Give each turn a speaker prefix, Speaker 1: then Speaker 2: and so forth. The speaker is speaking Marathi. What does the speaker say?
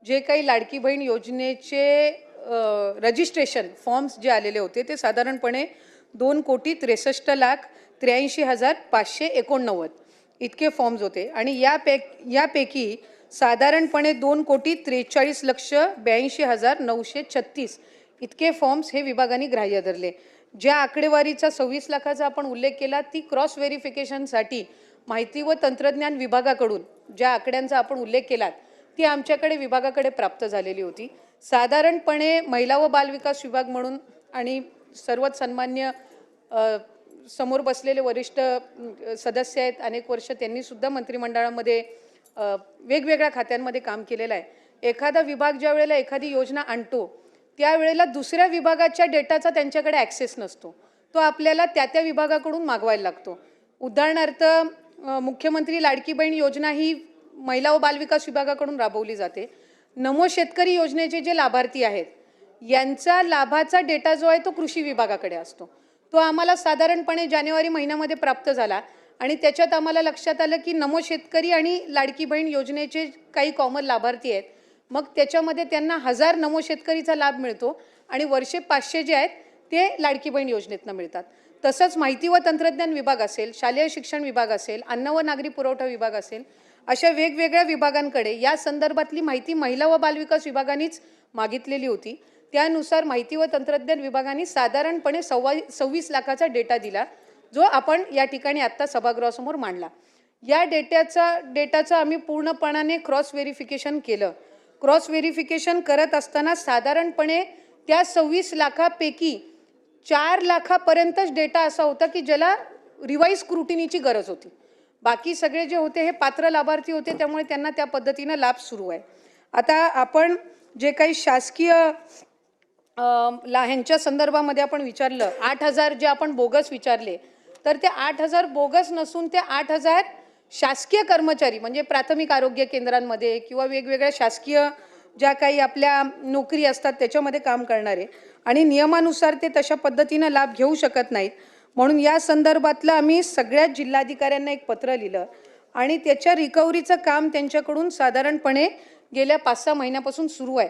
Speaker 1: जे काही लाडकी बहीण योजनेचे रजिस्ट्रेशन फॉर्म्स जे आलेले होते ते साधारणपणे 2,63,83,589 इतके फॉर्म्स होते आणि यापैकी साधारणपणे 2,43,82,936 इतके फॉर्म्स हे विभागाने ग्राह्य धरले। ज्या आकडेवारीचा 26 लाखाचा आपण उल्लेख केला ती क्रॉस व्हेरिफिकेशनसाठी माहिती व तंत्रज्ञान विभागाकडून ज्या आकड्यांचा आपण उल्लेख केला ती आमच्याकडे विभागाकडे प्राप्त झालेली होती। साधारणपणे महिला व बालविकास विभाग म्हणून आणि सर्वच सन्मान्य समोर बसलेले वरिष्ठ सदस्य आहेत, अनेक वर्ष त्यांनी सुद्धा मंत्रिमंडळामध्ये वेगवेगळ्या खात्यांमध्ये काम केलेलं आहे। एखादा विभाग ज्या वेळेला एखादी योजना आणतो त्यावेळेला दुसऱ्या विभागाच्या डेटाचा त्यांच्याकडे ॲक्सेस नसतो, तो आपल्याला त्या विभागाकडून मागवायला लागतो। उदाहरणार्थ मुख्यमंत्री लाडकी बहीण योजना ही महिला व बालविकास विभागाकडून राबवली जाते। नमो शेतकरी योजनेचे जे लाभार्थी आहेत यांचा लाभाचा डेटा जो आहे तो कृषी विभागाकडे असतो। तो आम्हाला साधारणपणे जानेवारी महिन्यामध्ये प्राप्त झाला आणि त्याच्यात आम्हाला लक्षात आलं की नमो शेतकरी आणि लाडकी बहीण योजनेचे काही कॉमन लाभार्थी आहेत। मग त्याच्यामध्ये त्यांना 1000 नमो शेतकरीचा लाभ मिळतो आणि वर्षे 500 जे आहेत ते लाडकी बहीण योजनेतनं मिळतात। तसंच माहिती व तंत्रज्ञान विभाग असेल, शालेय शिक्षण विभाग असेल, अन्न व नागरी पुरवठा विभाग असेल, अशा वेगवेगळ्या विभागांकडे या संदर्भातली माहिती महिला व बालविकास विभागानेच मागितलेली होती। त्यानुसार माहिती व तंत्रज्ञान विभागाने साधारणपणे 26 लाखाचा डेटा दिला, जो आपण या ठिकाणी आत्ता सभागृहासमोर मांडला। या डेटाचं आम्ही पूर्णपणाने क्रॉस व्हेरिफिकेशन केलं। क्रॉस व्हेरिफिकेशन करत असताना साधारणपणे त्या 26 लाखापैकी 4 लाखापर्यंतच डेटा असा होता की ज्याला रिवाइज स्क्रुटिनीची गरज होती। बाकी सगळे जे होते हे पात्र लाभार्थी होते, त्यामुळे त्यांना त्या पद्धतीने लाभ सुरू आहे। आता आपण जे काही शासकीय ह्यांच्या संदर्भामध्ये आपण विचारलं 8,000 जे आपण बोगस विचारले, तर ते 8,000 बोगस नसून ते 8,000 शासकीय कर्मचारी म्हणजे प्राथमिक आरोग्य केंद्रांमध्ये किंवा वेगवेगळ्या शासकीय ज्या काही आपल्या नोकरी असतात त्याच्यामध्ये काम करणारे आणि नियमानुसार ते तशा पद्धतीने लाभ घेऊ शकत नाहीत। म्हणून या संदर्भातलं आम्ही सगळ्या जिल्हाधिकाऱ्यांना एक पत्र लिहिलं आणि त्याच्या रिकव्हरीचं काम त्यांच्याकडून साधारणपणे गेल्या 5-6 महिन्यापासून सुरू आहे।